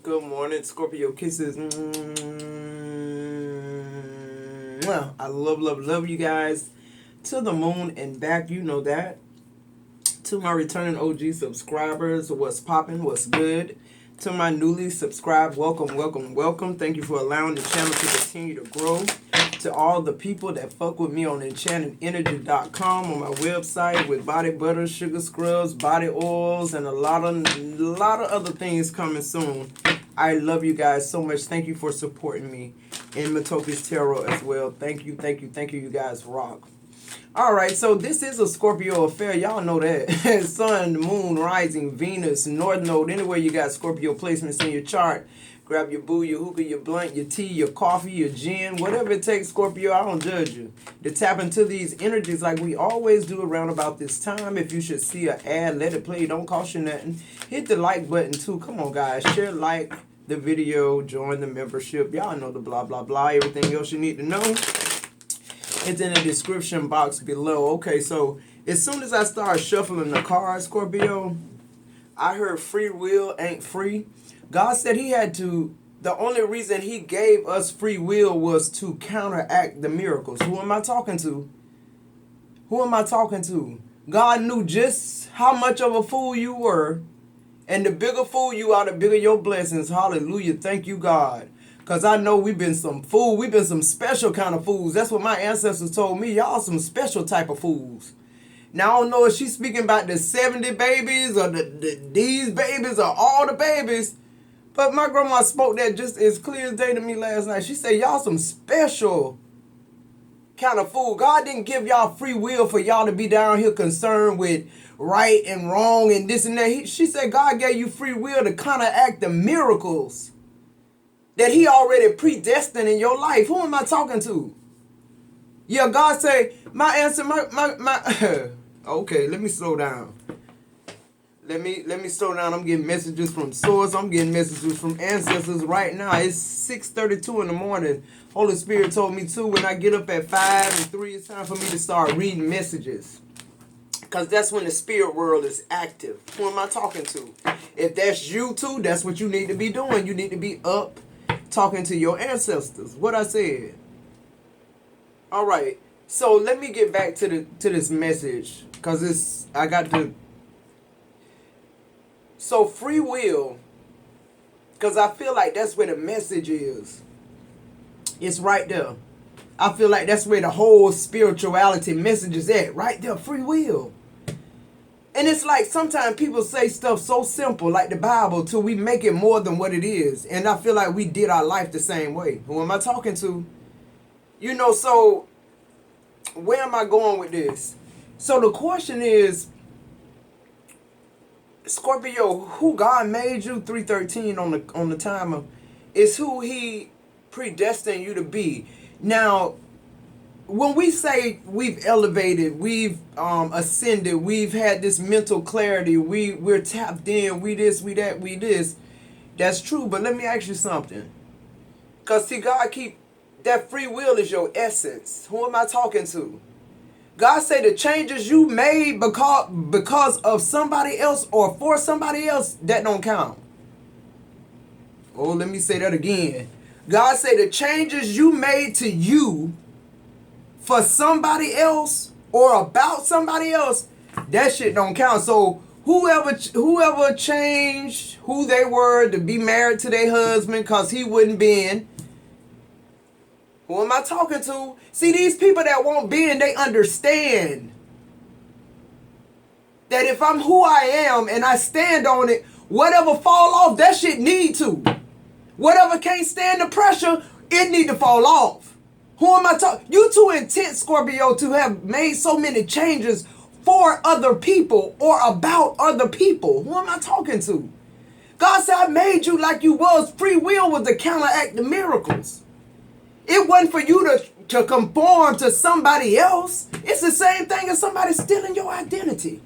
Good morning, Scorpio kisses. I love you guys. To the moon and back, you know that. To my returning OG subscribers, what's popping, what's good. To my newly subscribed, welcome. Thank you for allowing the channel to continue to grow. To all the people that fuck with me on enchantedenergy.com, on my website with body butter, sugar scrubs, body oils, and a lot of other things coming soon. I love you guys so much. Thank you for supporting me in Matoki's Tarot as well. Thank you. You guys rock. All right, so this is a Scorpio affair. Y'all know that. Sun, moon, rising, Venus, North Node. Anywhere you got Scorpio placements in your chart, grab your boo, your hookah, your blunt, your tea, your coffee, your gin, whatever it takes, Scorpio. I don't judge you. To tap into these energies like we always do around about this time. If you should see an ad, let it play. Don't cost you nothing. Hit the like button too. Come on, guys. Share, like the video, join the membership. Y'all know the blah, blah, blah. Everything else you need to know. It's in the description box below. Okay, so as soon as I started shuffling the cards, Scorpio, I heard free will ain't free. God said he had to, the only reason he gave us free will was to counteract the miracles. Who am I talking to? God knew just how much of a fool you were. And the bigger fool you are, the bigger your blessings. Hallelujah. Thank you, God. Because I know we've been some fool. We've been some special kind of fools. That's what my ancestors told me. Y'all some special type of fools. Now, I don't know if she's speaking about the 70 babies or these babies or all the babies. But my grandma spoke that just as clear as day to me last night. She said, y'all some special kind of fool. God didn't give y'all free will for y'all to be down here concerned with right and wrong and this and that. She said God gave you free will to counteract the miracles that he already predestined in your life. Who am I talking to? Yeah, God say, my answer, my okay, let me slow down. Let me slow down. I'm getting messages from source. I'm getting messages from ancestors right now. It's 6:32 in the morning. Holy Spirit told me too, when I get up at 5 and 3, it's time for me to start reading messages. Because that's when the spirit world is active. Who am I talking to? If that's you too, that's what you need to be doing. You need to be up talking to your ancestors. What I said. All right. So let me get back to this message, because I got to. So free will, because I feel like that's where the message is. It's right there. I feel like that's where the whole spirituality message is at. Right there, free will. And it's like sometimes people say stuff so simple, like the Bible, till we make it more than what it is. And I feel like we did our life the same way. Who am I talking to? You know, so where am I going with this? So the question is, Scorpio, who God made you, 313 on the timer, is who he predestined you to be. Now, when we say we've elevated, we've ascended, we've had this mental clarity, we're tapped in, we this, we that, we this, that's true. But let me ask you something. Because see, God that free will is your essence. Who am I talking to? God say the changes you made because of somebody else or for somebody else, that don't count. Oh, let me say that again. God say the changes you made to you for somebody else or about somebody else, that shit don't count. So whoever changed who they were to be married to their husband because he wouldn't bend. Who am I talking to? See, these people that won't bend, they understand that if I'm who I am and I stand on it, whatever fall off, that shit need to. Whatever can't stand the pressure, it need to fall off. Who am I talking? You too intense, Scorpio, to have made so many changes for other people or about other people. Who am I talking to? God said, I made you like you was. Free will was to counteract the miracles. It wasn't for you to conform to somebody else. It's the same thing as somebody stealing your identity.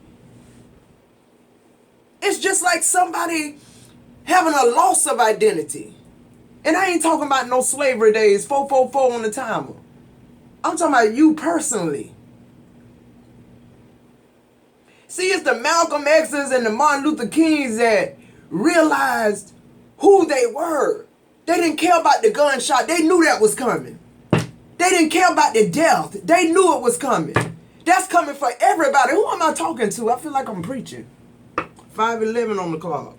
It's just like somebody having a loss of identity. And I ain't talking about no slavery days, 444 on the timer. I'm talking about you personally. See, it's the Malcolm X's and the Martin Luther Kings that realized who they were. They didn't care about the gunshot. They knew that was coming. They didn't care about the death. They knew it was coming. That's coming for everybody. Who am I talking to? I feel like I'm preaching. 5:11 on the clock.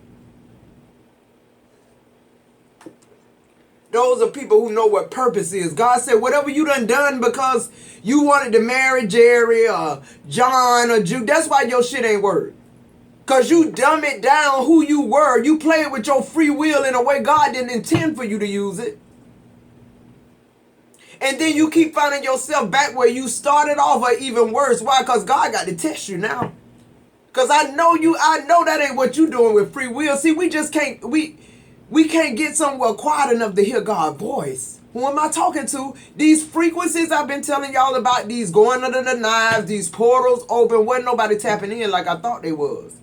Those are people who know what purpose is. God said, whatever you done because you wanted to marry Jerry or John or Jude, that's why your shit ain't work. Because you dumb it down who you were. You played with your free will in a way God didn't intend for you to use it. And then you keep finding yourself back where you started off, or even worse. Why? Because God got to test you now. Because I know that ain't what you doing with free will. See, we just can't, we can't get somewhere quiet enough to hear God's voice. Who am I talking to? These frequencies I've been telling y'all about, these going under the knives, these portals open, wasn't nobody tapping in like I thought they was.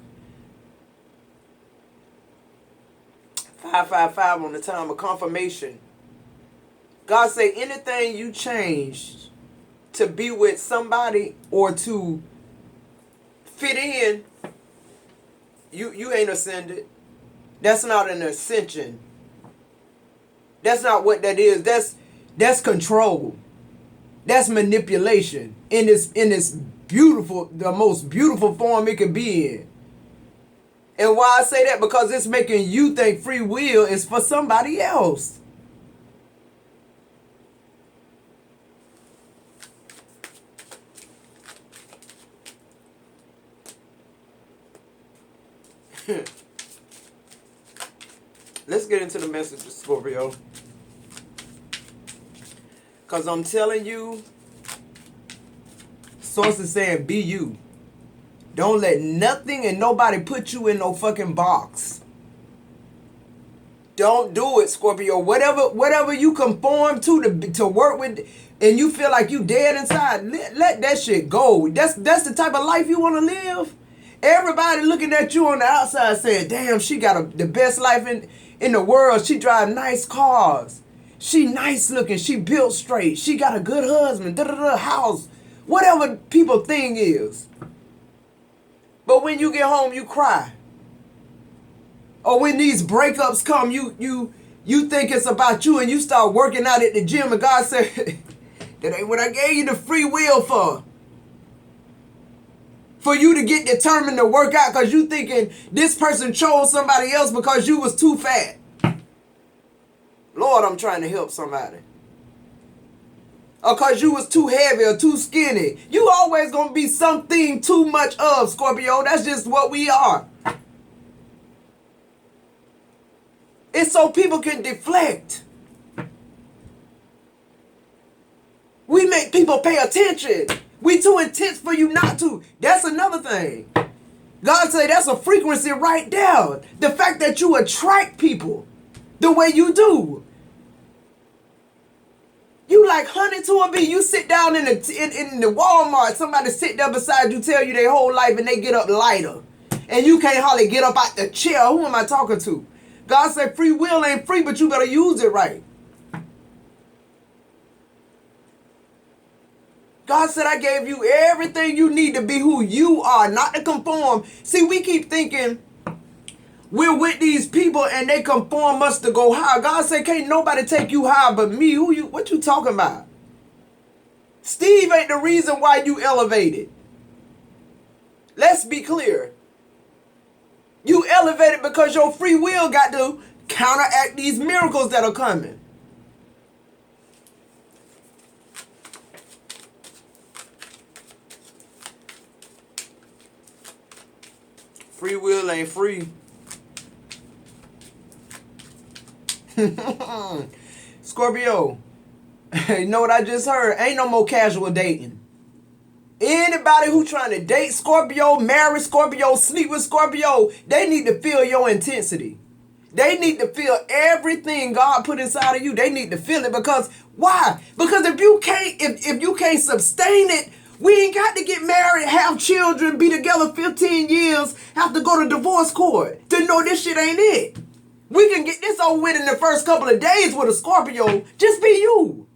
555 on the time of confirmation. God say anything you change to be with somebody or to fit in, you ain't ascended. That's not an ascension. That's not what that is. That's control. That's manipulation in this beautiful, the most beautiful form it could be in. And why I say that? Because it's making you think free will is for somebody else. Let's get into the message of Scorpio. Because I'm telling you, source is saying be you. Don't let nothing and nobody put you in no fucking box. Don't do it, Scorpio. Whatever you conform to work with, and you feel like you dead inside, let that shit go. That's the type of life you want to live. Everybody looking at you on the outside saying, damn, she got the best life in the world. She drive nice cars. She nice looking. She built straight. She got a good husband. House. Whatever people thing is. But when you get home, you cry. Or when these breakups come, you think it's about you and you start working out at the gym and God said, that ain't what I gave you the free will for. For you to get determined to work out because you thinking this person chose somebody else because you was too fat. Lord, I'm trying to help somebody. Or because you was too heavy or too skinny. You always going to be something too much of, Scorpio. That's just what we are. It's so people can deflect. We make people pay attention. We too intense for you not to. That's another thing. God say that's a frequency right there. The fact that you attract people the way you do. You like honey to a bee. You sit down in the Walmart. Somebody sit there beside you, tell you their whole life, and they get up lighter. And you can't hardly get up out the chair. Who am I talking to? God said free will ain't free, but you better use it right. God said I gave you everything you need to be who you are, not to conform. See, we keep thinking we're with these people and they conform us to go high. God said, can't nobody take you high but me. What you talking about? Steve ain't the reason why you elevated. Let's be clear. You elevated because your free will got to counteract these miracles that are coming. Free will ain't free. Scorpio, you know what I just heard? Ain't no more casual dating. Anybody who trying to date Scorpio, marry Scorpio, sleep with Scorpio, they need to feel your intensity. They need to feel everything God put inside of you. They need to feel it because why? Because if you can't sustain it, we ain't got to get married, have children, be together 15 years, have to go to divorce court to know this shit ain't it. We can get this over with in the first couple of days with a Scorpio. Just be you.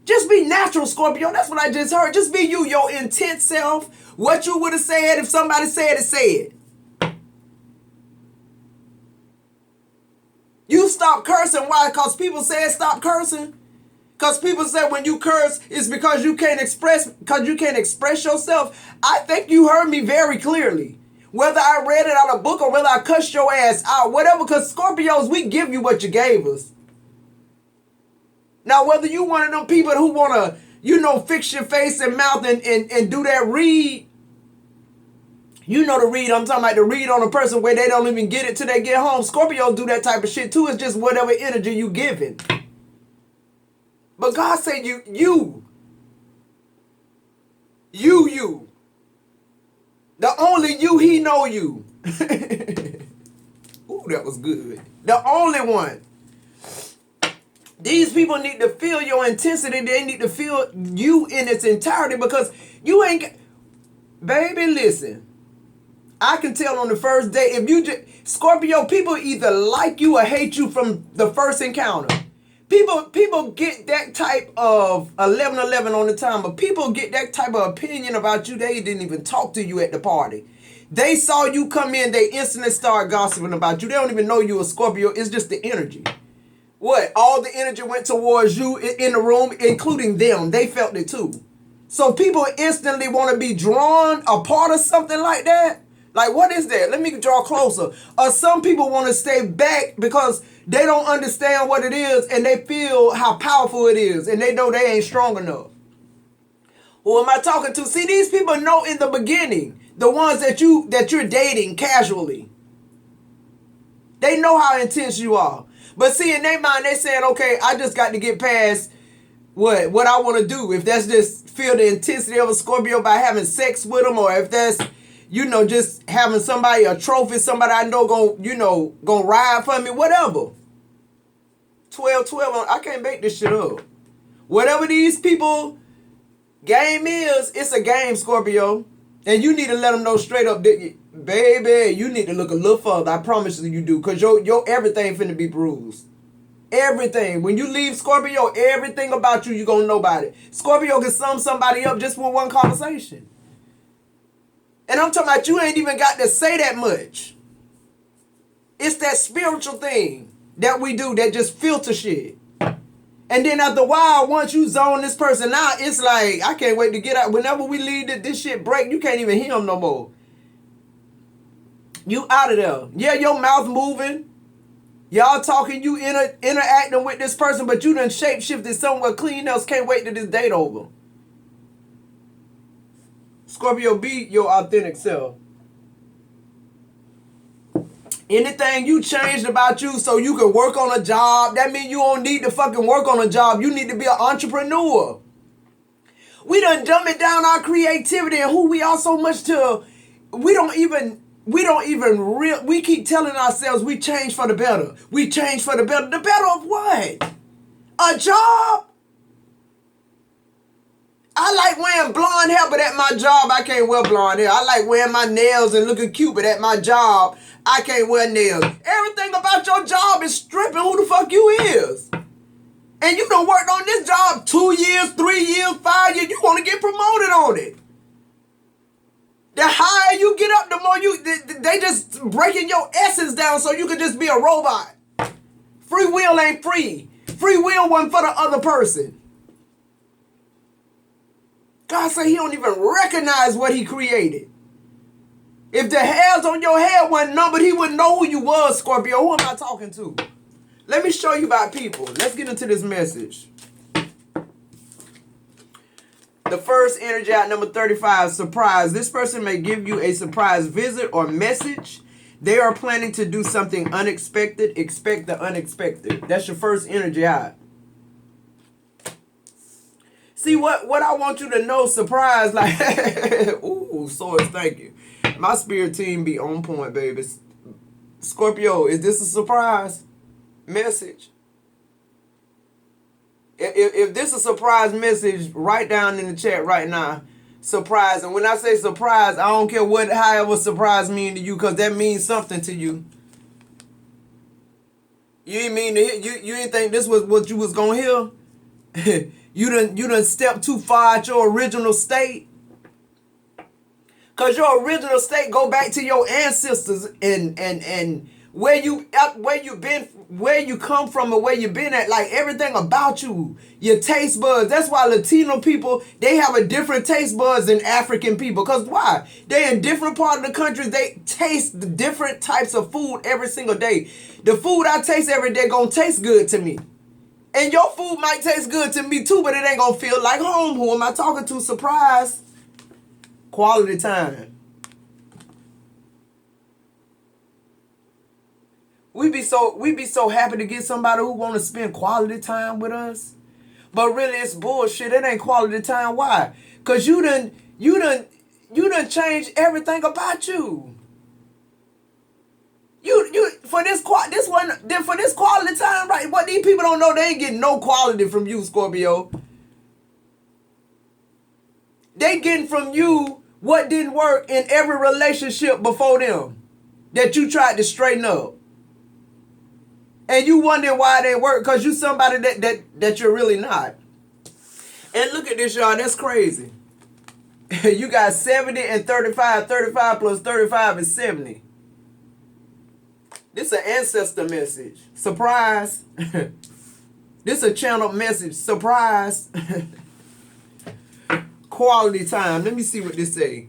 Just be natural, Scorpio. That's what I just heard. Just be you, your intense self. What you would have said if somebody said it, say it. stop cursing. Why? Because people said stop cursing. Because people say when you curse, it's because you can't express yourself. I think you heard me very clearly. Whether I read it out of a book or whether I cussed your ass out, whatever, because Scorpios, we give you what you gave us. Now, whether you one of them people who want to, fix your face and mouth and do that read, you know the read. I'm talking about the read on a person where they don't even get it till they get home. Scorpios do that type of shit too. It's just whatever energy you giving. But God said you. The only you, he know you. Ooh, that was good. The only one. These people need to feel your intensity. They need to feel you in its entirety because you ain't... Baby, listen. I can tell on the first day, if you just... Scorpio, people either like you or hate you from the first encounter. People get that type of 11-11 on the time, but people get that type of opinion about you. They didn't even talk to you at the party. They saw you come in, they instantly start gossiping about you. They don't even know you a Scorpio. It's just the energy. What? All the energy went towards you in the room, including them. They felt it too. So people instantly want to be drawn a part of something like that. Like, what is that? Let me draw closer. Or some people want to stay back because they don't understand what it is and they feel how powerful it is and they know they ain't strong enough. Who am I talking to? See, these people know in the beginning, the ones that you're dating casually. They know how intense you are. But see, in their mind, they saying, okay, I just got to get past what I want to do. If that's just feel the intensity of a Scorpio by having sex with them, or if that's just having somebody, a trophy, somebody I know gonna ride for me, whatever. 12, I can't make this shit up. Whatever these people game is, it's a game, Scorpio. And you need to let them know straight up, baby, you need to look a little further. I promise you do. Because your everything finna be bruised. Everything. When you leave Scorpio, everything about you gonna know about it. Scorpio can sum somebody up just with one conversation. And I'm talking about you ain't even got to say that much. It's that spiritual thing that we do that just filter shit. And then after a while, once you zone this person out, it's like, I can't wait to get out. Whenever we leave this shit break, you can't even hear them no more. You out of there. Yeah, your mouth moving. Y'all talking, you interacting with this person, but you done shape-shifted somewhere clean else. Can't wait till this date over. Scorpio, be your authentic self. Anything you changed about you so you can work on a job, that means you don't need to fucking work on a job. You need to be an entrepreneur. We done dumb it down our creativity and who we are so much to, we keep telling ourselves we change for the better. We change for the better. The better of what? A job? I like wearing blonde hair, but at my job, I can't wear blonde hair. I like wearing my nails and looking cute, but at my job, I can't wear nails. Everything about your job is stripping who the fuck you is. And you done worked on this job 2 years, 3 years, 5 years. You want to get promoted on it. The higher you get up, the more they just breaking your essence down so you can just be a robot. Free will ain't free. Free will wasn't for the other person. God said he don't even recognize what he created. If the hairs on your head weren't numbered, he wouldn't know who you was, Scorpio. Who am I talking to? Let me show you about people. Let's get into this message. The first energy out, number 35, surprise. This person may give you a surprise visit or message. They are planning to do something unexpected. Expect the unexpected. That's your first energy out. See, what I want you to know, surprise, like, ooh, Swords, thank you. My spirit team be on point, baby. Scorpio, is this a surprise message? If this is a surprise message, write down in the chat right now, surprise. And when I say surprise, I don't care however surprise mean to you, because that means something to you. You ain't mean to you ain't think this was what you was gonna hear? You done stepped too far at your original state. Cause your original state go back to your ancestors and where you been, where you come from, or where you been at. Like everything about you, your taste buds. That's why Latino people, they have a different taste buds than African people. Cause why? They in different part of the country. They taste the different types of food every single day. The food I taste every day gonna taste good to me. And your food might taste good to me too, but it ain't gonna feel like home. Who am I talking to? Surprise. Quality time. We be so happy to get somebody who want to spend quality time with us. But really it's bullshit. It ain't quality time. Why? Cause you done changed everything about you. For this quality time, right? What these people don't know, they ain't getting no quality from you, Scorpio. They getting from you what didn't work in every relationship before them that you tried to straighten up. And you wondering why they work, because you somebody that you're really not. And look at this, y'all. That's crazy. You got 70 and 35. 35 plus 35 is 70. This is an ancestor message. Surprise. This is a channel message. Surprise. Quality time. Let me see what this say.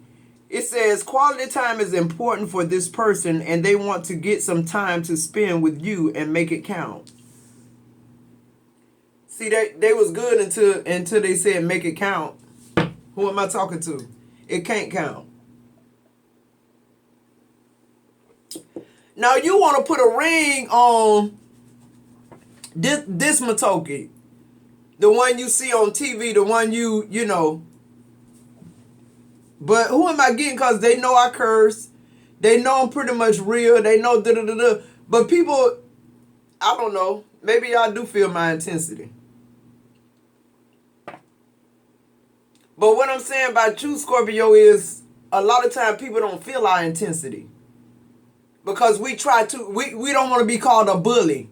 It says quality time is important for this person and they want to get some time to spend with you and make it count. See, they was good until they said make it count. Who am I talking to? It can't count. Now you want to put a ring on this Matoki. The one you see on TV, the one you know. But who am I getting? Because they know I curse. They know I'm pretty much real. They know da-da-da-da. But people, I don't know. Maybe y'all do feel my intensity. But what I'm saying about you, Scorpio, is a lot of time people don't feel our intensity. Because we don't want to be called a bully.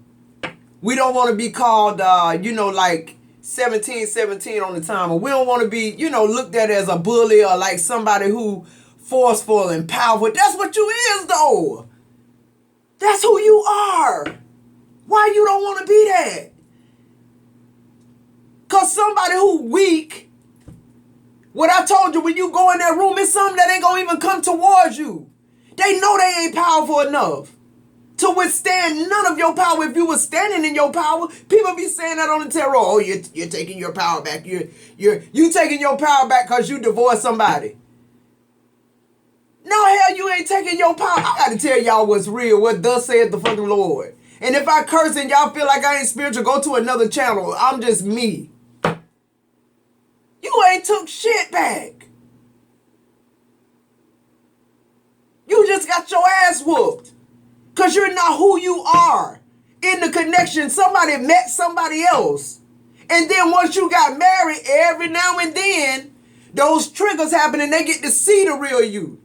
We don't want to be called, like 17 on the time. Or we don't want to be, looked at as a bully or like somebody who forceful and powerful. That's what you is, though. That's who you are. Why you don't want to be that? Because somebody who weak, what I told you, when you go in that room, it's something that ain't going to even come towards you. They know they ain't powerful enough to withstand none of your power. If you were standing in your power, people be saying that on the tarot. Oh, you're taking your power back. You taking your power back because you divorced somebody. No, hell, you ain't taking your power. I got to tell y'all what's real. What thus saith the fucking Lord. And if I curse and y'all feel like I ain't spiritual, go to another channel. I'm just me. You ain't took shit back. You just got your ass whooped. Because you're not who you are. In the connection, somebody met somebody else. And then once you got married, every now and then, those triggers happen and they get to see the real you.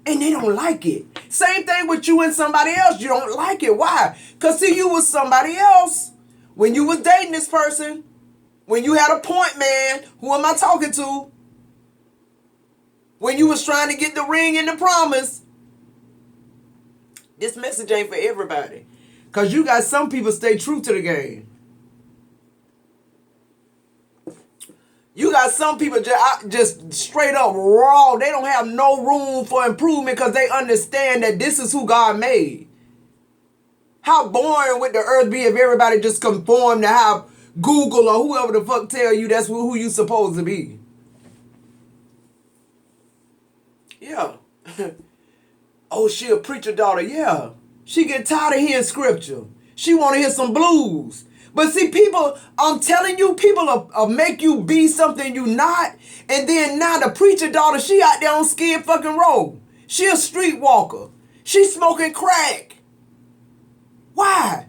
And they don't like it. Same thing with you and somebody else. You don't like it. Why? Because see, you was somebody else. When you was dating this person, when you had a point man, who am I talking to? When you was trying to get the ring and the promise. This message ain't for everybody. Because you got some people stay true to the game. You got some people just straight up raw. They don't have no room for improvement because they understand that this is who God made. How boring would the earth be if everybody just conformed to how Google or whoever the fuck tell you that's who you supposed to be? Yeah. Oh, she a preacher daughter. Yeah. She get tired of hearing scripture. She want to hear some blues. But see, people, I'm telling you, people will make you be something you not. And then now the preacher daughter, she out there on Skid fucking Row. She a streetwalker. She smoking crack. Why?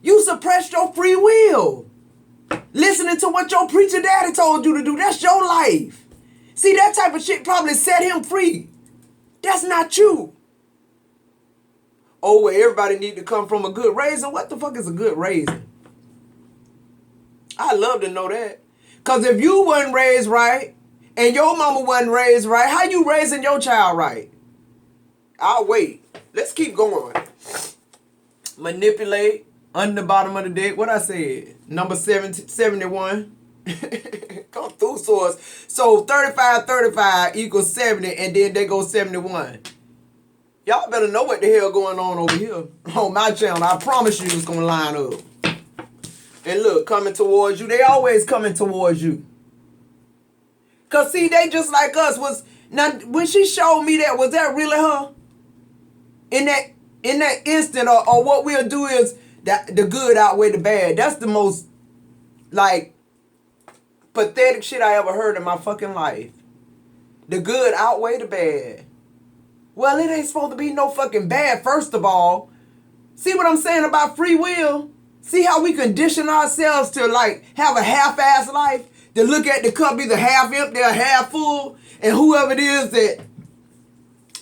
You suppressed your free will. Listening to what your preacher daddy told you to do. That's your life. See, that type of shit probably set him free. That's not you. Oh, well, everybody need to come from a good raising. What the fuck is a good raising? I love to know that. Because if you wasn't raised right and your mama wasn't raised right, how you raising your child right? I'll wait. Let's keep going. manipulate, under the bottom of the deck. What I said? Number 71. Come through, source. So 35 equals 70, and then they go 71. Y'all better know what the hell going on over here on my channel. I promise you it's going to line up. And look, coming towards you. They always coming towards you. Because, see, they just like us. Now, when she showed me that, was that really her? In that instant, or what we'll do is that the good outweigh the bad. That's the most, like, pathetic shit I ever heard in my fucking life. The good outweigh the bad. Well, it ain't supposed to be no fucking bad, first of all. See what I'm saying about free will? See how we condition ourselves to, like, have a half-ass life? To look at the cup either half empty or half full? And whoever it is that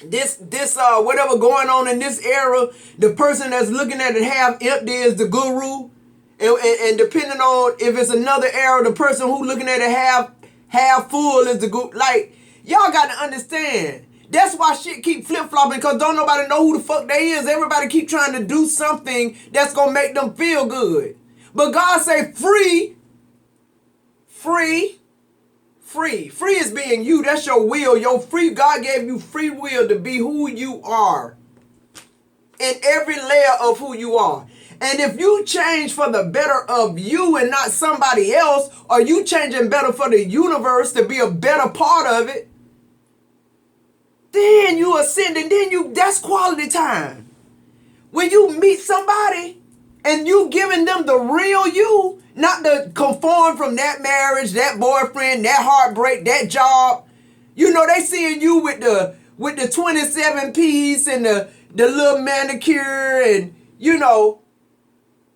this whatever going on in this era, the person that's looking at it half empty is the guru. And depending on if it's another era, the person who looking at it half full is the guru. Like, y'all got to understand. That's why shit keep flip-flopping, because don't nobody know who the fuck they is. Everybody keep trying to do something that's going to make them feel good. But God say free. Free is being you. That's your will. Your free. God gave you free will to be who you are. In every layer of who you are. And if you change for the better of you and not somebody else, or you changing better for the universe to be a better part of it, then you ascending, that's quality time. When you meet somebody and you giving them the real you, not the conform from that marriage, that boyfriend, that heartbreak, that job. You know, they seeing you with the 27 piece and the little manicure, and you know,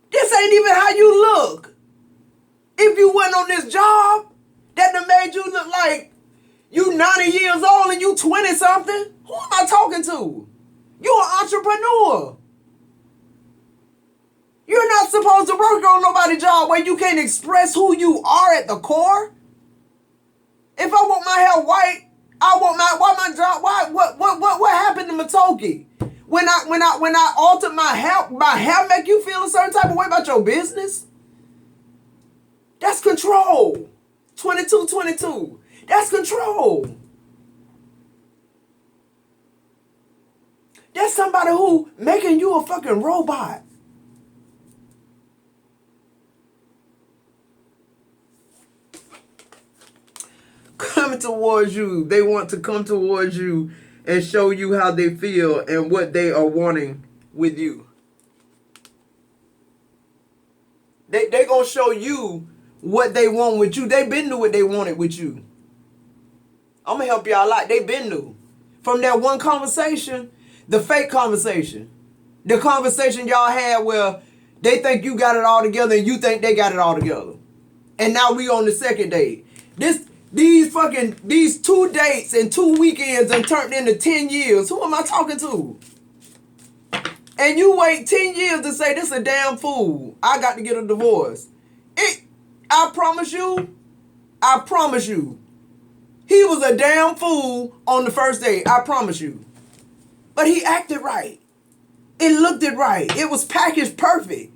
this ain't even how you look. If you went on this job, that done made you look like you 90 years old and you 20 something. Who am I talking to? You an entrepreneur. You're not supposed to work on nobody's job where you can't express who you are at the core. If I want my hair white, I want my job. What happened to Matoki? When I altered my hair make you feel a certain type of way about your business? That's control. 22. That's control. That's somebody who making you a fucking robot. Coming towards you. They want to come towards you and show you how they feel and what they are wanting with you. They gonna show you what they want with you. They been knew what they wanted with you. I'm gonna help y'all out. They been knew. From that one conversation, the fake conversation. The conversation y'all had where they think you got it all together and you think they got it all together. And now we on the second date. These 2 dates and 2 weekends and turned into 10 years. Who am I talking to? And you wait 10 years to say this a damn fool. I got to get a divorce. I promise you. He was a damn fool on the first date. I promise you. But he acted right. It looked it right. It was packaged perfect.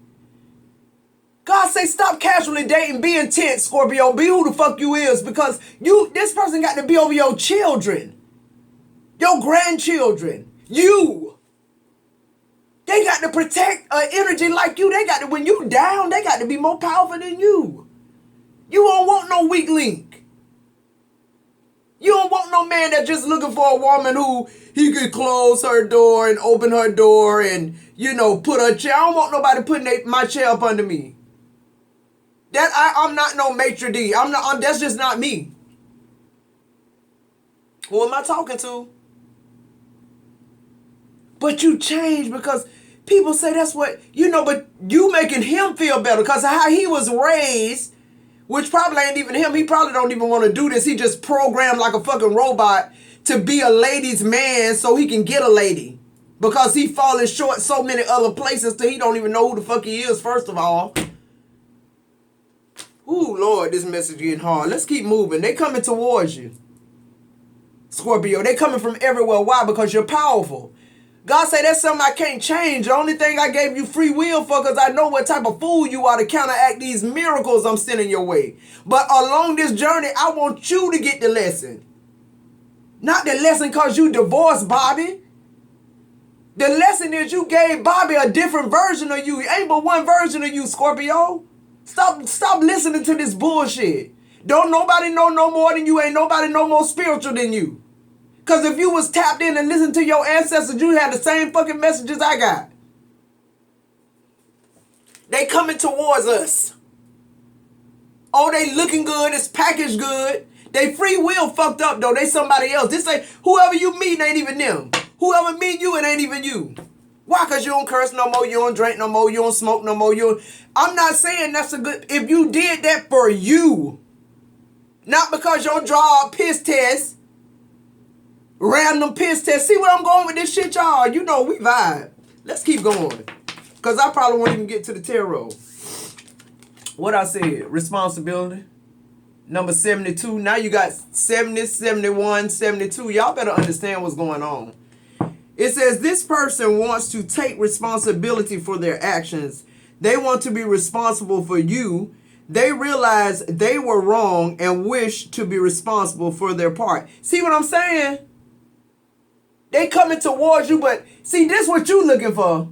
God say stop casually dating, be intense, Scorpio. Be who the fuck you is, because this person got to be over your children, your grandchildren, you. They got to protect an energy like you. They got to, when you down, they got to be more powerful than you. You don't want no weak link. You don't want no man that's just looking for a woman who he could close her door and open her door and, you know, put her chair. I don't want nobody putting my chair up under me. I'm not no maitre d'. That's just not me. Who am I talking to? But you change because people say that's what, you know, but you making him feel better because of how he was raised, which probably ain't even him. He probably don't even want to do this. He just programmed like a fucking robot to be a ladies' man so he can get a lady. Because he falling short so many other places till he don't even know who the fuck he is, first of all. Ooh, Lord, this message getting hard. Let's keep moving. They coming towards you. Scorpio, they coming from everywhere. Why? Because you're powerful. God say that's something I can't change. The only thing I gave you free will for, because I know what type of fool you are to counteract these miracles I'm sending your way. But along this journey, I want you to get the lesson. Not the lesson because you divorced Bobby. The lesson is you gave Bobby a different version of you. It ain't but one version of you, Scorpio. Stop listening to this bullshit. Don't nobody know no more than you. Ain't nobody no more spiritual than you. Because if you was tapped in and listened to your ancestors, you had the same fucking messages I got. They coming towards us. Oh, they looking good. It's packaged good. They free will fucked up, though. They somebody else. This ain't, whoever you meet ain't even them. Whoever meet you, it ain't even you. Why? Because you don't curse no more. You don't drink no more. You don't smoke no more. I'm not saying that's a good... If you did that for you, not because your job piss test, random piss test. See where I'm going with this shit, y'all? You know we vibe. Let's keep going. Because I probably won't even get to the tarot. What I said, responsibility. Number 72. Now you got 70, 71, 72. Y'all better understand what's going on. It says this person wants to take responsibility for their actions. They want to be responsible for you. They realize they were wrong and wish to be responsible for their part. See what I'm saying? They coming towards you, but see, this what you looking for.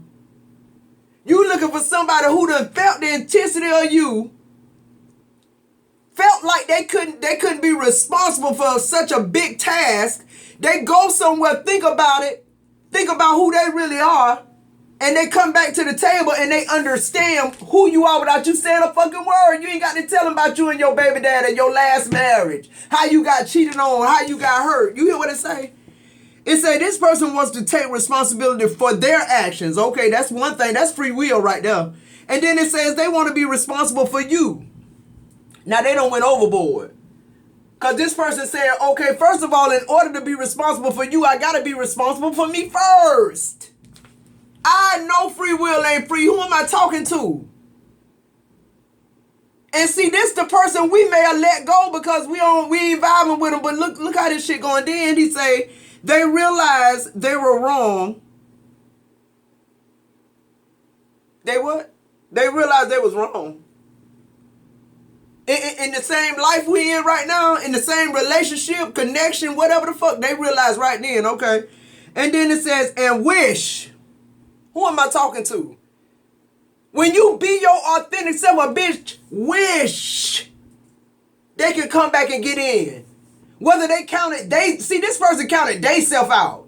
You looking for somebody who done felt the intensity of you, felt like they couldn't be responsible for such a big task. They go somewhere, think about it, think about who they really are, and they come back to the table and they understand who you are without you saying a fucking word. You ain't got to tell them about you and your baby dad and your last marriage, how you got cheated on, how you got hurt. You hear what it say? It say this person wants to take responsibility for their actions. Okay, that's one thing. That's free will right there. And then it says they want to be responsible for you. Now, they don't went overboard. Because this person said, okay, first of all, in order to be responsible for you, I got to be responsible for me first. I know free will ain't free. Who am I talking to? And see, this the person we may have let go because we ain't vibing with him. But look how this shit going. Then he say, they realized they were wrong. They what? They realized they was wrong. In the same life we in right now, in the same relationship, connection, whatever the fuck, they realized right then, okay? And then it says, and wish. Who am I talking to? When you be your authentic self, a bitch, wish they can come back and get in. Whether they counted, see, this person counted they self out.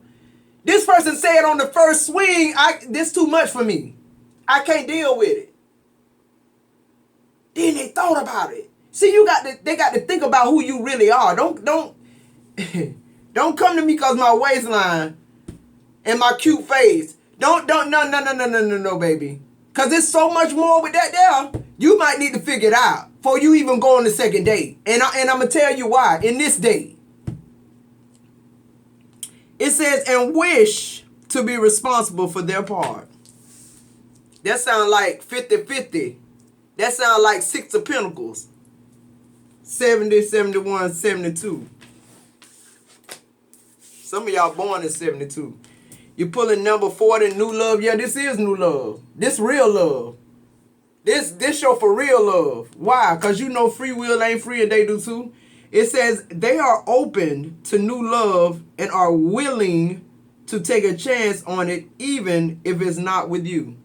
This person said on the first swing, this too much for me. I can't deal with it. Then they thought about it. See, they got to think about who you really are. Don't come to me because my waistline and my cute face. No, baby. Because there's so much more with that there. You might need to figure it out before you even go on the second date. And I'm going to tell you why. In this date, it says, and wish to be responsible for their part. That sounds like 50-50. That sounds like 6 of Pentacles. 70, 71, 72. Some of y'all born in 72. You pulling number 40, new love. Yeah, this is new love. This real love. This show for real love. Why? Because you know free will ain't free and they do too. It says they are open to new love and are willing to take a chance on it even if it's not with you.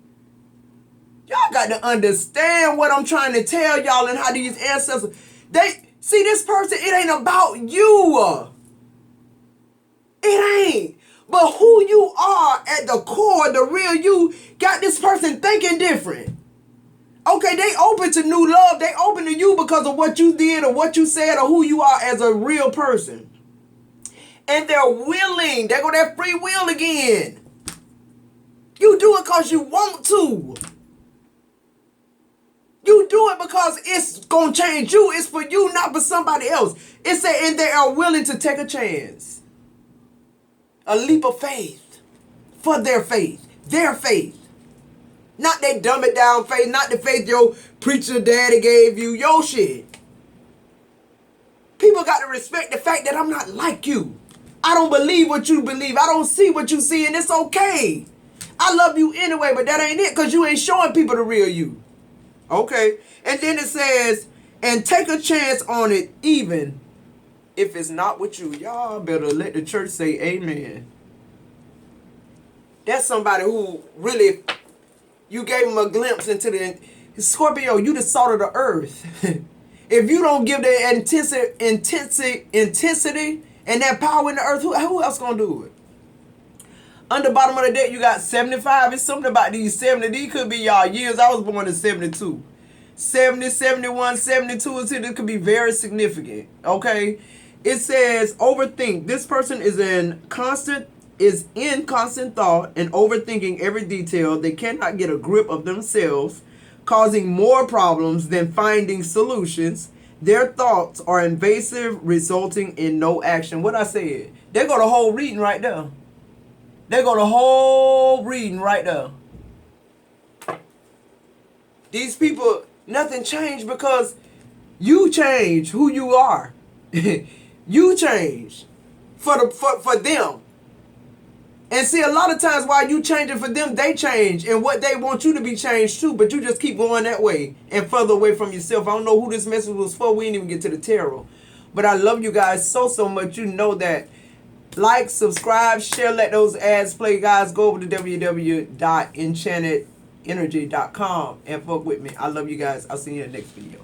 Y'all got to understand what I'm trying to tell y'all and how these ancestors, they see this person, it ain't about you. It ain't. But who you are at the core, the real you, got this person thinking different. Okay, they open to new love. They open to you because of what you did or what you said or who you are as a real person. And they're willing. There go that free will again. You do it because you want to. You do it because it's going to change you. It's for you, not for somebody else. It said, and they are willing to take a chance. A leap of faith. For their faith. Their faith. Not that dumb it down faith. Not the faith your preacher daddy gave you. Your shit. People got to respect the fact that I'm not like you. I don't believe what you believe. I don't see what you see, and it's okay. I love you anyway, but that ain't it, because you ain't showing people the real you. Okay? And then it says, and take a chance on it even if it's not with you. Y'all better let the church say amen. That's somebody who really, you gave him a glimpse into the, Scorpio, you the salt of the earth. If you don't give the intensity and that power in the earth, who else gonna do it? On the bottom of the deck, you got 75. It's something about these 70. These could be y'all years. I was born in 72. 70, 71, 72. This could be very significant. Okay? It says overthink. This person is in constant thought and overthinking every detail. They cannot get a grip of themselves, causing more problems than finding solutions. Their thoughts are invasive, resulting in no action. What I said, there go the whole reading right there. There go the whole reading right there. These people, nothing changed because you change who you are. You change for them. And see, a lot of times while you changing for them, they change. And what they want you to be changed too. But you just keep going that way and further away from yourself. I don't know who this message was for. We didn't even get to the tarot. But I love you guys so much. You know that. Like, subscribe, share, let those ads play, guys. Go over to www.enchantedenergy.com and fuck with me. I love you guys. I'll see you in the next video.